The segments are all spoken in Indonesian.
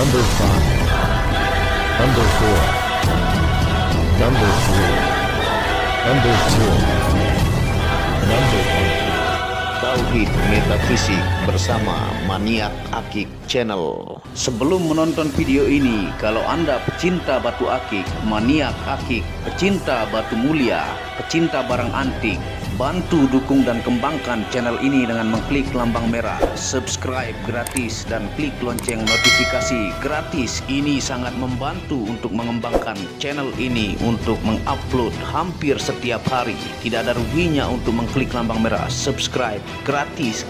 Number 5, Number 4, Number 3, Number 2, Number 1. Tauhid Metafisik bersama Maniak Akik Channel. Sebelum menonton video ini, kalau Anda pecinta batu akik, maniak akik, pecinta batu mulia, pecinta barang antik, bantu dukung dan kembangkan channel ini dengan mengklik lambang merah subscribe gratis dan klik lonceng notifikasi gratis. Ini sangat membantu untuk mengembangkan channel ini untuk mengupload hampir setiap hari. Tidak ada ruginya untuk mengklik lambang merah subscribe, gratis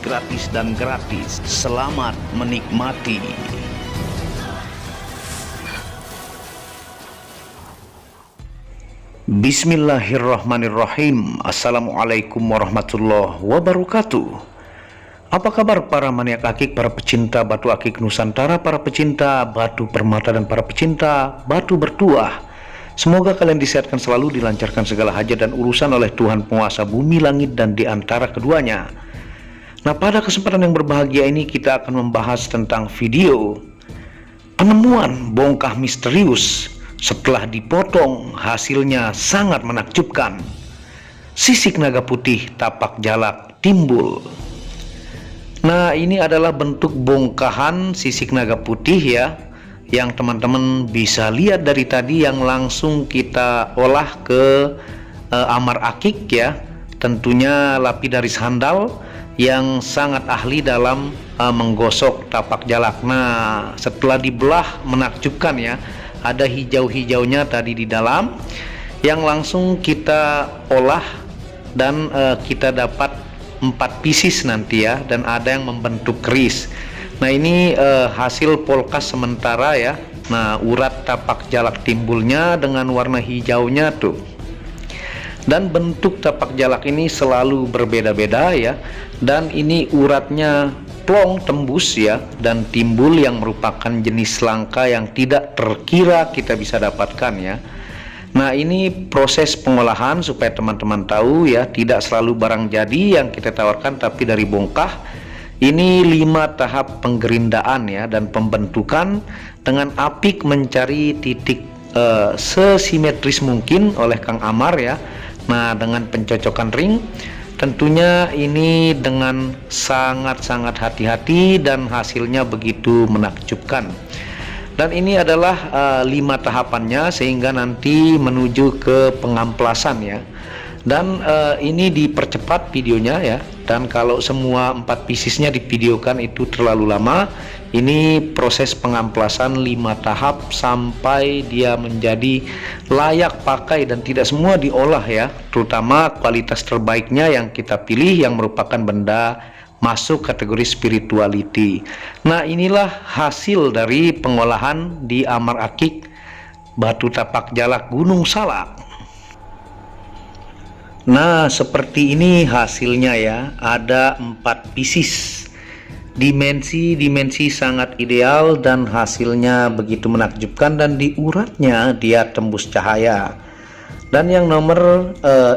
dan gratis. Selamat menikmati. Bismillahirrahmanirrahim. Assalamualaikum warahmatullahi wabarakatuh. Apa kabar para maniak akik, para pecinta batu akik Nusantara, para pecinta batu permata dan para pecinta batu bertuah? Semoga kalian disehatkan selalu, dilancarkan segala hajat dan urusan oleh Tuhan penguasa bumi, langit dan di antara keduanya. Nah, pada kesempatan yang berbahagia ini kita akan membahas tentang video penemuan bongkah misterius. Setelah dipotong, hasilnya sangat menakjubkan. Sisik naga putih tapak jalak timbul. Nah, ini adalah bentuk bongkahan sisik naga putih ya, yang teman-teman bisa lihat dari tadi, yang langsung kita olah ke Amar Akik ya. Tentunya lapidaris handal yang sangat ahli dalam menggosok tapak jalak. Nah, setelah dibelah menakjubkan ya. Ada hijau-hijaunya tadi di dalam yang langsung kita olah dan kita dapat 4 pieces nanti ya, dan ada yang membentuk keris. Nah, ini hasil polkas sementara ya. Nah, urat tapak jalak timbulnya dengan warna hijaunya tuh. Dan bentuk tapak jalak ini selalu berbeda-beda ya. Dan ini uratnya plong tembus ya, dan timbul yang merupakan jenis langka yang tidak terkira kita bisa dapatkan ya. Nah, ini proses pengolahan supaya teman-teman tahu ya, tidak selalu barang jadi yang kita tawarkan, tapi dari bongkah. Ini 5 tahap penggerindaan ya, dan pembentukan dengan apik mencari titik sesimetris mungkin oleh Kang Amar ya. Nah, dengan pencocokan ring. Tentunya ini dengan sangat-sangat hati-hati dan hasilnya begitu menakjubkan. Dan ini adalah 5 tahapannya sehingga nanti menuju ke pengamplasan ya. Dan ini dipercepat videonya ya. Dan kalau semua 4 piecesnya divideokan itu terlalu lama. Ini proses pengamplasan 5 tahap sampai dia menjadi layak pakai, dan tidak semua diolah ya. Terutama kualitas terbaiknya yang kita pilih yang merupakan benda masuk kategori spirituality. Nah, inilah hasil dari pengolahan di Amar Akik batu tapak jalak Gunung Salak. Nah, seperti ini hasilnya ya. Ada 4 pieces. Dimensi sangat ideal dan hasilnya begitu menakjubkan, dan di uratnya dia tembus cahaya. Dan yang nomor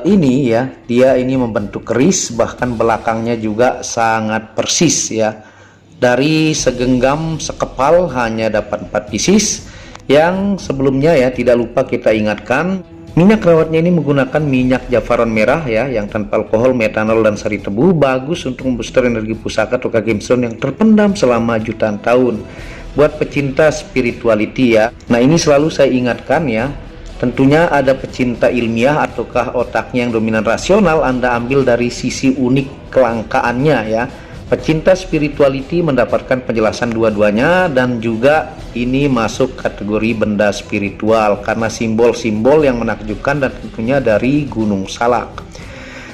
ini ya, dia ini membentuk keris, bahkan belakangnya juga sangat persis ya. Dari segenggam sekepal hanya dapat 4 pieces. Yang sebelumnya ya, tidak lupa kita ingatkan, minyak rawatnya ini menggunakan minyak jafaron merah ya, yang tanpa alkohol, metanol dan sari tebu. Bagus untuk membooster energi pusaka atau gemstone yang terpendam selama jutaan tahun. Buat pecinta spirituality ya. Nah, ini selalu saya ingatkan ya. Tentunya ada pecinta ilmiah ataukah otaknya yang dominan rasional, Anda ambil dari sisi unik kelangkaannya ya. Pecinta spirituality mendapatkan penjelasan dua-duanya, dan juga ini masuk kategori benda spiritual karena simbol-simbol yang menakjubkan dan tentunya dari Gunung Salak.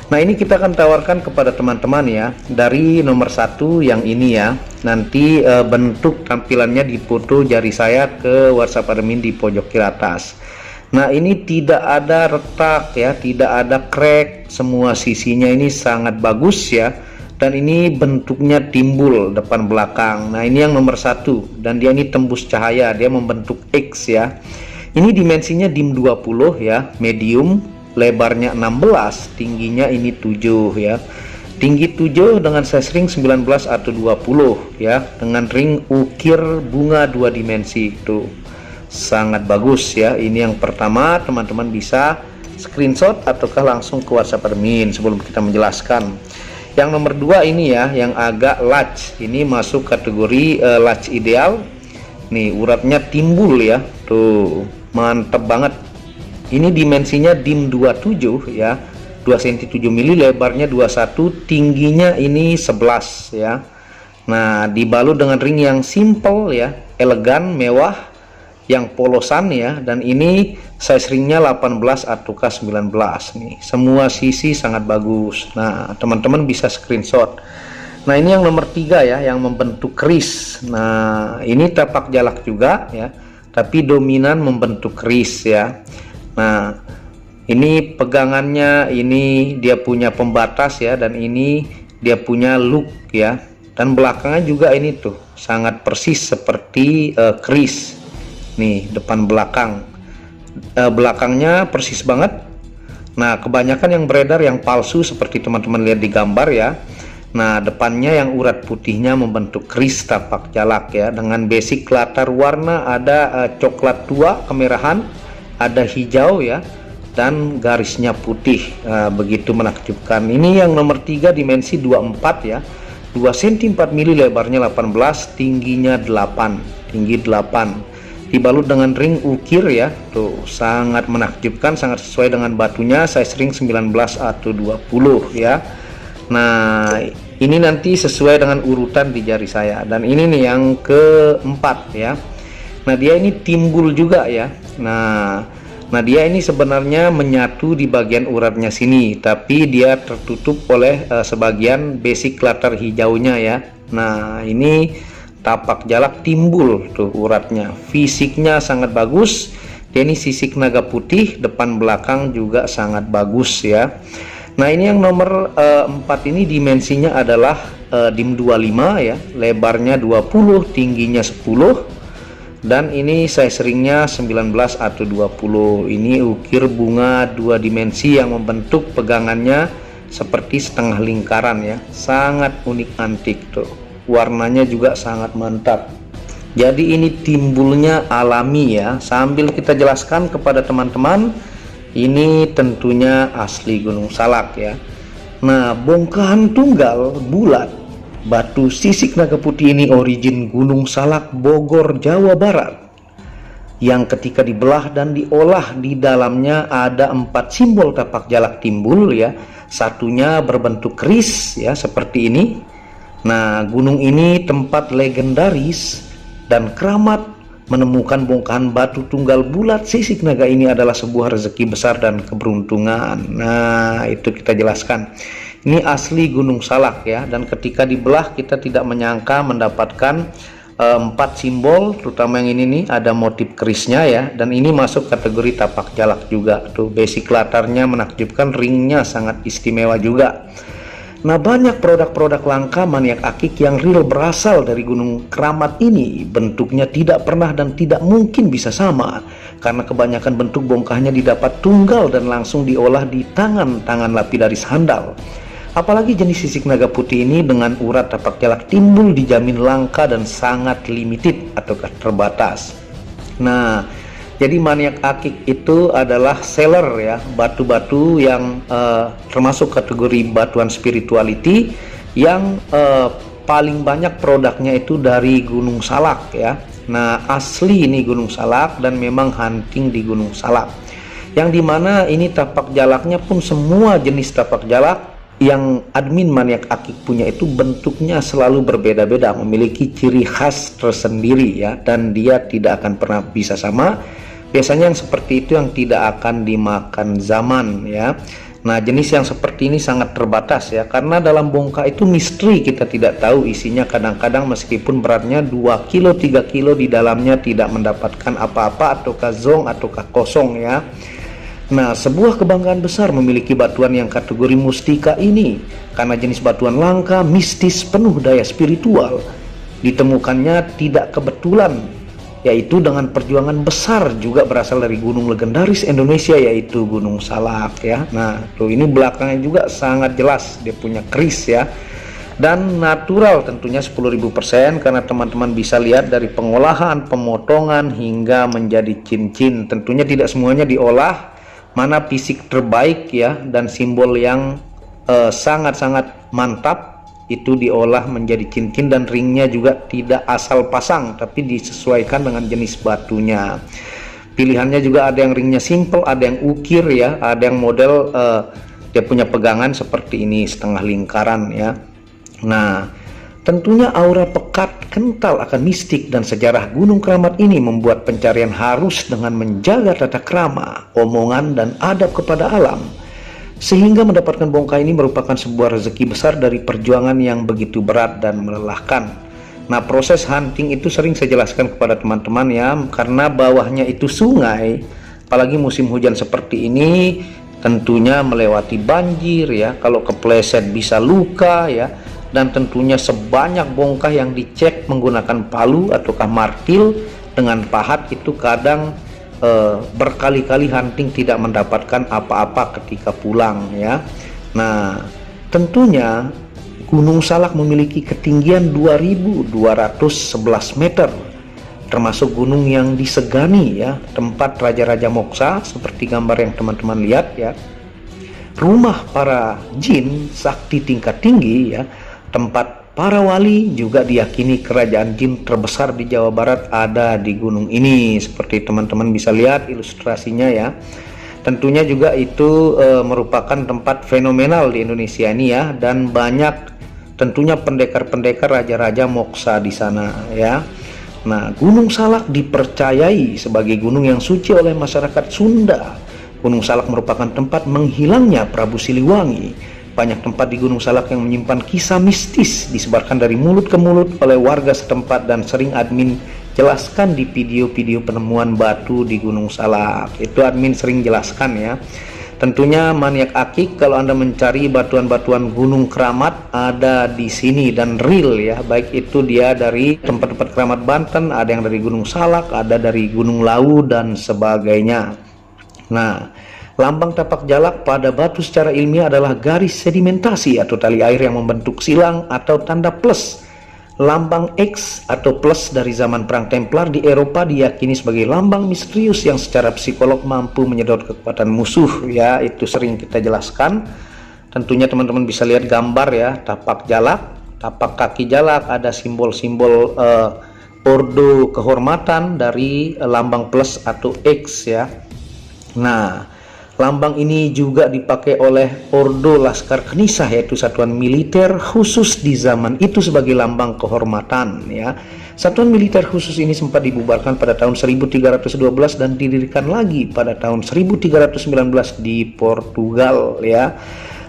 Nah, ini kita akan tawarkan kepada teman-teman ya, dari nomor 1 yang ini ya. Nanti bentuk tampilannya di foto jari saya ke WhatsApp admin di pojok kiri atas. Nah, ini tidak ada retak ya, tidak ada crack, semua sisinya ini sangat bagus ya. Dan ini bentuknya timbul depan belakang. Nah, ini yang nomor 1, dan dia ini tembus cahaya, dia membentuk X ya. Ini dimensinya DIM 20 ya, medium, lebarnya 16, tingginya ini 7 ya. tinggi 7 dengan size ring 19 atau 20 ya, dengan ring ukir bunga 2 dimensi. Itu sangat bagus ya. Ini yang pertama, teman-teman bisa screenshot ataukah langsung ke WhatsApp admin sebelum kita menjelaskan. Yang nomor 2 ini ya, yang agak large, ini masuk kategori large ideal. Nih uratnya timbul ya, tuh mantep banget. Ini dimensinya DIM 27 ya, 2 cm 7 mili, lebarnya 21, tingginya ini 11 ya. Nah dibalut dengan ring yang simple ya, elegan, mewah, yang polosan ya, dan ini size ringnya 18 ataukah 19 nih, semua sisi sangat bagus. Nah teman-teman bisa screenshot. Nah ini yang nomor 3 ya, yang membentuk keris. Nah ini tapak jalak juga ya, tapi dominan membentuk keris ya. Nah ini pegangannya, ini dia punya pembatas ya, dan ini dia punya look ya, dan belakangnya juga ini tuh sangat persis seperti keris nih, depan belakang belakangnya persis banget. Nah kebanyakan yang beredar yang palsu seperti teman-teman lihat di gambar ya. Nah depannya yang urat putihnya membentuk keris tapak jalak ya, dengan basic latar warna ada coklat tua kemerahan, ada hijau ya, dan garisnya putih. Begitu menakjubkan. Ini yang nomor 3 dimensi 24 ya, 2 cm 4 mili, lebarnya 18, tingginya 8, tinggi 8, dibalut dengan ring ukir ya, tuh sangat menakjubkan, sangat sesuai dengan batunya, size ring 19 atau 20 ya. Nah ini nanti sesuai dengan urutan di jari saya, dan ini nih yang keempat ya. Nah dia ini timbul juga ya. Nah dia ini sebenarnya menyatu di bagian uratnya sini, tapi dia tertutup oleh sebagian basic latar hijaunya ya. Nah ini tapak jalak timbul tuh uratnya, fisiknya sangat bagus. Dia ini sisik naga putih, depan belakang juga sangat bagus ya. Nah ini yang nomor 4 ini dimensinya adalah DIM 25 ya, lebarnya 20, tingginya 10, dan ini size ringnya 19 atau 20. Ini ukir bunga 2 dimensi yang membentuk pegangannya seperti setengah lingkaran ya, sangat unik antik tuh, warnanya juga sangat mantap. Jadi ini timbulnya alami ya. Sambil kita jelaskan kepada teman-teman, ini tentunya asli Gunung Salak ya. Nah bongkahan tunggal bulat batu sisik naga putih ini origin Gunung Salak, Bogor, Jawa Barat, yang ketika dibelah dan diolah di dalamnya ada 4 simbol tapak jalak timbul ya. Satunya berbentuk keris ya, seperti ini. Nah gunung ini tempat legendaris dan keramat. Menemukan bongkahan batu tunggal bulat sisik naga ini adalah sebuah rezeki besar dan keberuntungan. Nah itu kita jelaskan. Ini asli Gunung Salak ya, dan ketika dibelah kita tidak menyangka mendapatkan 4 simbol, terutama yang ini nih ada motif kerisnya ya, dan ini masuk kategori tapak jalak juga tuh, basic latarnya menakjubkan, ringnya sangat istimewa juga. Nah banyak produk-produk langka maniak akik yang real berasal dari gunung keramat ini, bentuknya tidak pernah dan tidak mungkin bisa sama, karena kebanyakan bentuk bongkahnya didapat tunggal dan langsung diolah di tangan lapidaris handal. Apalagi jenis sisik naga putih ini dengan urat tapak jalak timbul dijamin langka dan sangat limited atau terbatas. Nah jadi maniak akik itu adalah seller ya, batu-batu yang termasuk kategori batuan spirituality yang paling banyak produknya itu dari Gunung Salak ya. Nah asli ini Gunung Salak dan memang hunting di Gunung Salak, yang dimana ini tapak jalaknya pun semua jenis tapak jalak yang admin maniak akik punya itu bentuknya selalu berbeda-beda, memiliki ciri khas tersendiri ya, dan dia tidak akan pernah bisa sama. Biasanya yang seperti itu yang tidak akan dimakan zaman ya. Nah jenis yang seperti ini sangat terbatas ya, karena dalam bongkah itu misteri, kita tidak tahu isinya. Kadang-kadang meskipun beratnya 2 kilo 3 kilo, di dalamnya tidak mendapatkan apa-apa, ataukah zong ataukah kosong ya. Nah sebuah kebanggaan besar memiliki batuan yang kategori mustika ini, karena jenis batuan langka, mistis, penuh daya spiritual. Ditemukannya tidak kebetulan yaitu dengan perjuangan besar juga berasal dari gunung legendaris Indonesia, yaitu Gunung Salak ya. Nah tuh ini belakangnya juga sangat jelas dia punya keris ya, dan natural tentunya 10.000% karena teman-teman bisa lihat dari pengolahan, pemotongan hingga menjadi cincin. Tentunya tidak semuanya diolah, mana fisik terbaik ya dan simbol yang sangat-sangat mantap itu diolah menjadi cincin, dan ringnya juga tidak asal pasang tapi disesuaikan dengan jenis batunya. Pilihannya juga ada yang ringnya simple, ada yang ukir ya, ada yang model dia punya pegangan seperti ini setengah lingkaran ya. Nah tentunya aura pekat kental akan mistik dan sejarah Gunung Keramat ini membuat pencarian harus dengan menjaga tata krama, omongan dan adab kepada alam. Sehingga mendapatkan bongkai ini merupakan sebuah rezeki besar dari perjuangan yang begitu berat dan melelahkan. Nah proses hunting itu sering saya jelaskan kepada teman-teman ya, karena bawahnya itu sungai, apalagi musim hujan seperti ini tentunya melewati banjir ya, kalau kepleset bisa luka ya, dan tentunya sebanyak bongkah yang dicek menggunakan palu ataukah martil dengan pahat itu kadang berkali-kali hunting tidak mendapatkan apa-apa ketika pulang ya. Nah tentunya Gunung Salak memiliki ketinggian 2.211 meter, termasuk gunung yang disegani ya, tempat raja-raja moksa seperti gambar yang teman-teman lihat ya, rumah para jin sakti tingkat tinggi ya, tempat para wali, juga diyakini kerajaan jin terbesar di Jawa Barat ada di gunung ini. Seperti teman-teman bisa lihat ilustrasinya ya. Tentunya juga itu merupakan tempat fenomenal di Indonesia ini ya, dan banyak tentunya pendekar-pendekar raja-raja moksa di sana ya. Nah Gunung Salak dipercayai sebagai gunung yang suci oleh masyarakat Sunda. Gunung Salak merupakan tempat menghilangnya Prabu Siliwangi. Banyak tempat di Gunung Salak yang menyimpan kisah mistis disebarkan dari mulut ke mulut oleh warga setempat, dan sering admin jelaskan di video-video penemuan batu di Gunung Salak. Itu admin sering jelaskan ya. Tentunya maniak akik kalau Anda mencari batuan-batuan Gunung Keramat ada di sini dan real ya, baik itu dia dari tempat-tempat keramat Banten, ada yang dari Gunung Salak, ada dari Gunung Lawu dan sebagainya. Nah lambang tapak jalak pada batu secara ilmiah adalah garis sedimentasi atau tali air yang membentuk silang atau tanda plus. Lambang X atau plus dari zaman Perang Templar di Eropa diyakini sebagai lambang misterius yang secara psikolog mampu menyedot kekuatan musuh ya, itu sering kita jelaskan. Tentunya teman-teman bisa lihat gambar ya, tapak jalak, tapak kaki jalak, ada simbol-simbol ordo kehormatan dari lambang plus atau X ya. Nah lambang ini juga dipakai oleh Ordo Laskar Kenisah, yaitu satuan militer khusus di zaman itu sebagai lambang kehormatan ya. Satuan militer khusus ini sempat dibubarkan pada tahun 1312 dan didirikan lagi pada tahun 1319 di Portugal ya.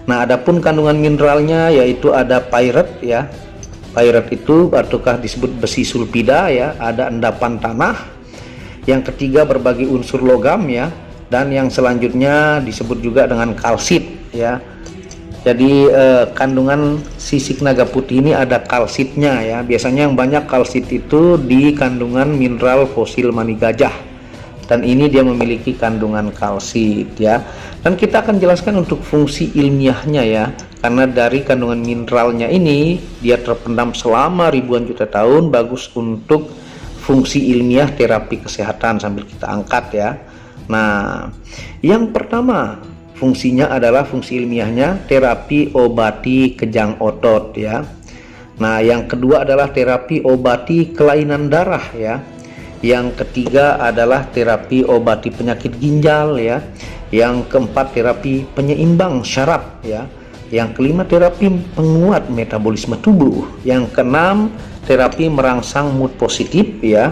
Nah adapun kandungan mineralnya yaitu ada pirate ya. Pirate itu ataukah disebut besi sulfida ya, ada endapan tanah. Yang ketiga berbagai unsur logam ya. Dan yang selanjutnya disebut juga dengan kalsit ya. Jadi kandungan sisik naga putih ini ada kalsitnya ya. Biasanya yang banyak kalsit itu di kandungan mineral fosil mani gajah, dan ini dia memiliki kandungan kalsit ya. Dan kita akan jelaskan untuk fungsi ilmiahnya ya, karena dari kandungan mineralnya ini dia terpendam selama ribuan juta tahun, bagus untuk fungsi ilmiah terapi kesehatan. Sambil kita angkat ya. Nah yang pertama fungsinya adalah fungsi ilmiahnya terapi obati kejang otot ya. Nah yang kedua adalah terapi obati kelainan darah ya. Yang ketiga adalah terapi obati penyakit ginjal ya. Yang keempat terapi penyeimbang syaraf ya. Yang kelima terapi penguat metabolisme tubuh. Yang keenam terapi merangsang mood positif ya.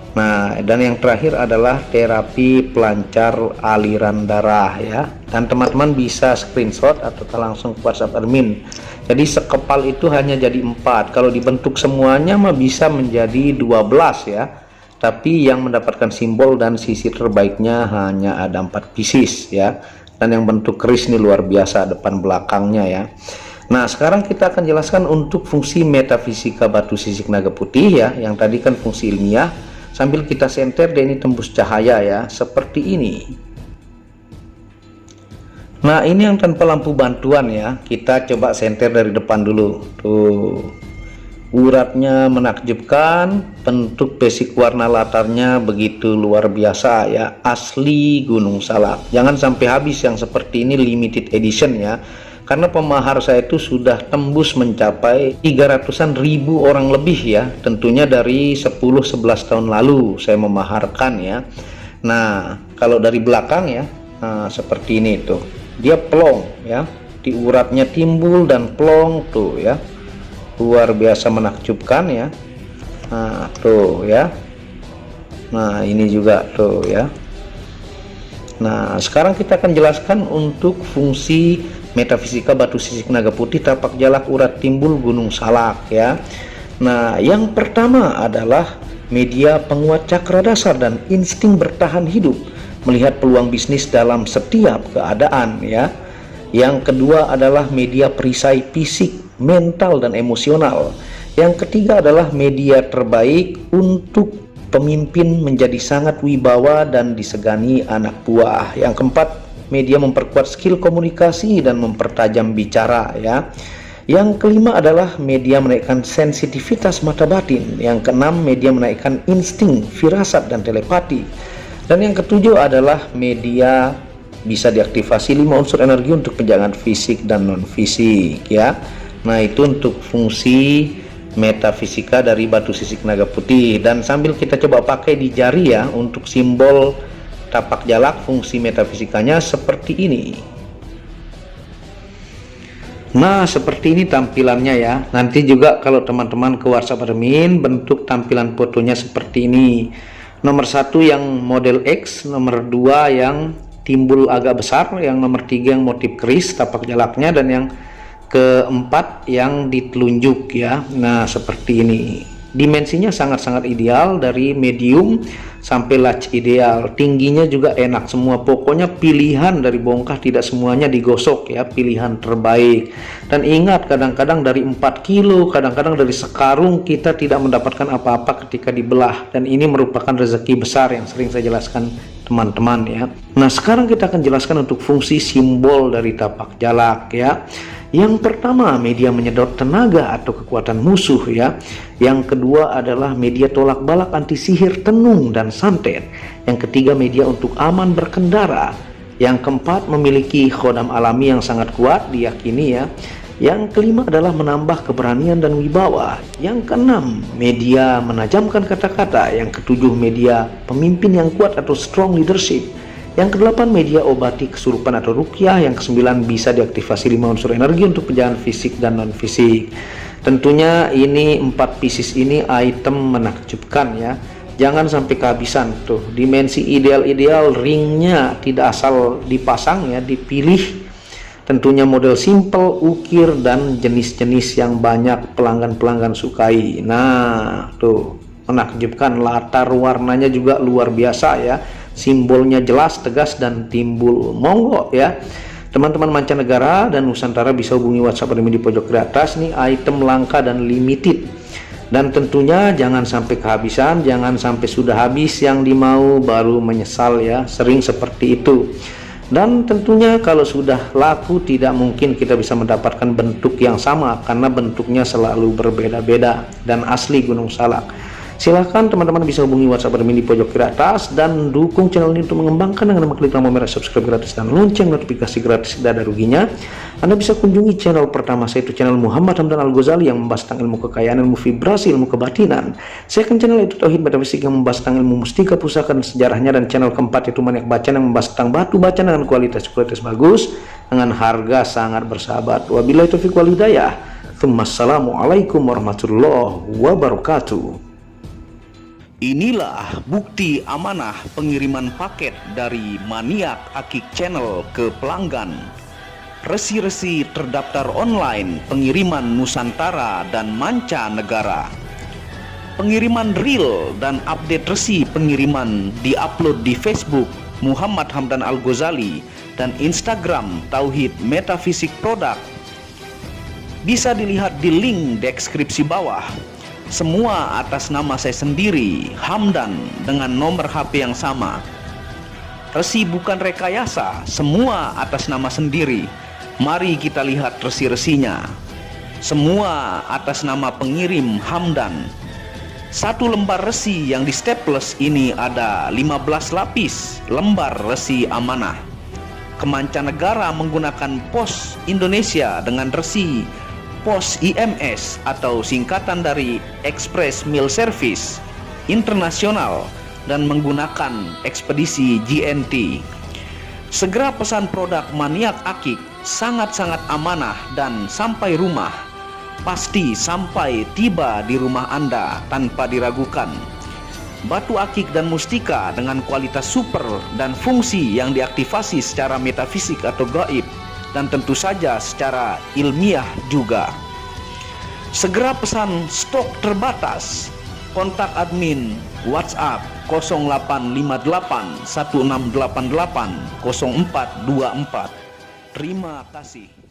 Nah dan yang terakhir adalah terapi pelancar aliran darah ya. Dan teman-teman bisa screenshot atau langsung ke WhatsApp admin. Jadi sekepal itu hanya jadi 4. Kalau dibentuk semuanya mah bisa menjadi 12 ya. Tapi yang mendapatkan simbol dan sisi terbaiknya hanya ada 4 pieces ya. Dan yang bentuk keris ini luar biasa depan belakangnya ya. Nah sekarang kita akan jelaskan untuk fungsi metafisika batu sisik naga putih ya. Yang tadi kan fungsi ilmiah. Sambil kita senter, dia ini tembus cahaya ya, seperti ini. Nah, ini yang tanpa lampu bantuan ya. Kita coba senter dari depan dulu. Tuh, uratnya menakjubkan, bentuk basic warna latarnya begitu luar biasa ya, asli Gunung Salak. Jangan sampai habis yang seperti ini, limited edition ya, karena pemahar saya itu sudah tembus mencapai 300-an ribu orang lebih ya, tentunya dari 10-11 tahun lalu saya memaharkan ya. Nah, kalau dari belakang ya, nah, seperti ini tuh, dia plong ya, di uratnya timbul dan plong tuh ya, luar biasa menakjubkan ya. Nah tuh ya, nah ini juga tuh ya. Nah sekarang kita akan jelaskan untuk fungsi metafisika batu sisik naga putih tapak jalak urat timbul Gunung Salak ya. Nah yang pertama adalah media penguat cakra dasar dan insting bertahan hidup, melihat peluang bisnis dalam setiap keadaan ya. Yang kedua adalah media perisai fisik, mental dan emosional. Yang ketiga adalah media terbaik untuk pemimpin menjadi sangat wibawa dan disegani anak buah. Yang keempat, media memperkuat skill komunikasi dan mempertajam bicara ya. Yang kelima adalah media menaikkan sensitivitas mata batin. Yang keenam, media menaikkan insting, firasat dan telepati. Dan yang ketujuh adalah media bisa diaktifasi 5 unsur energi untuk penjagaan fisik dan non fisik ya. Nah itu untuk fungsi metafisika dari batu sisik naga putih. Dan sambil kita coba pakai di jari ya, untuk simbol tapak jalak, fungsi metafisikanya seperti ini. Nah seperti ini tampilannya ya. Nanti juga kalau teman-teman ke WhatsApp admin, bentuk tampilan fotonya seperti ini. Nomor 1 yang model X, nomor 2 yang timbul agak besar, yang nomor 3 yang motif keris tapak jalaknya, dan yang keempat yang ditelunjuk ya. Nah seperti ini, dimensinya sangat-sangat ideal, dari medium sampai large ideal, tingginya juga enak semua. Pokoknya pilihan dari bongkah, tidak semuanya digosok ya, pilihan terbaik. Dan ingat, kadang-kadang dari 4 kilo, kadang-kadang dari sekarung kita tidak mendapatkan apa-apa ketika dibelah, dan ini merupakan rezeki besar yang sering saya jelaskan teman-teman ya. Nah sekarang kita akan jelaskan untuk fungsi simbol dari tapak jalak ya. Yang pertama, media menyedot tenaga atau kekuatan musuh ya. Yang kedua adalah media tolak balak anti sihir, tenung dan santet. Yang ketiga, media untuk aman berkendara. Yang keempat, memiliki khodam alami yang sangat kuat diyakini ya. Yang kelima adalah menambah keberanian dan wibawa. Yang keenam, media menajamkan kata-kata. Yang ketujuh, media pemimpin yang kuat atau strong leadership. Yang kedelapan, media obati kesurupan atau ruqyah. Yang kesembilan, bisa diaktifasi 5 unsur energi untuk penjagaan fisik dan non fisik. Tentunya ini 4 pieces ini item menakjubkan ya. Jangan sampai kehabisan tuh. Dimensi ideal-ideal, ringnya tidak asal dipasang ya, dipilih. Tentunya model simple, ukir, dan jenis-jenis yang banyak pelanggan-pelanggan sukai. Nah tuh, menakjubkan. Latar warnanya juga luar biasa ya. Simbolnya jelas, tegas, dan timbul. Monggo ya, teman-teman mancanegara dan Nusantara bisa hubungi WhatsApp admin di pojok kiri atas. Nih item langka dan limited, dan tentunya jangan sampai kehabisan, jangan sampai sudah habis yang dimau baru menyesal ya, sering seperti itu. Dan tentunya kalau sudah laku, tidak mungkin kita bisa mendapatkan bentuk yang sama, karena bentuknya selalu berbeda-beda dan asli Gunung Salak. Silahkan teman-teman bisa hubungi WhatsApp admin di pojok kiri atas, dan dukung channel ini untuk mengembangkan dengan mengklik tombol merah subscribe gratis dan lonceng notifikasi gratis, tidak ada ruginya. Anda bisa kunjungi channel pertama saya, itu channel Muhammad Hamdan Al-Ghazali, yang membahas tentang ilmu kekayaan, ilmu vibrasi, ilmu kebatinan. Second channel itu Tauhid Metafisik, yang membahas tentang ilmu mustika, pusaka, dan sejarahnya. Dan channel keempat itu Maniak Bacaan, yang membahas tentang batu bacaan dengan kualitas bagus dengan harga sangat bersahabat. Wabillahi taufiq wal hidayah. Assalamualaikum warahmatullahi wabarakatuh. Inilah bukti amanah pengiriman paket dari Maniak Akik Channel ke pelanggan. Resi-resi terdaftar online pengiriman Nusantara dan mancanegara. Pengiriman real dan update resi pengiriman diupload di Facebook Muhammad Hamdan Al-Ghazali dan Instagram Tauhid Metafisik Produk. Bisa dilihat di link deskripsi bawah. Semua atas nama saya sendiri, Hamdan, dengan nomor HP yang sama. Resi bukan rekayasa, semua atas nama sendiri. Mari kita lihat resi-resinya. Semua atas nama pengirim Hamdan. Satu lembar resi yang di staples ini ada 15 lapis lembar resi amanah. Kemancanegara menggunakan pos Indonesia dengan resi pos IMS atau singkatan dari Express Mail Service Internasional dan menggunakan ekspedisi GNT. Segera pesan produk maniak akik, sangat-sangat amanah dan sampai rumah. Pasti sampai tiba di rumah Anda tanpa diragukan. Batu akik dan mustika dengan kualitas super dan fungsi yang diaktifasi secara metafisik atau gaib dan tentu saja secara ilmiah juga. Segera pesan, stok terbatas. Kontak admin WhatsApp 0858 1688 0424. Terima kasih.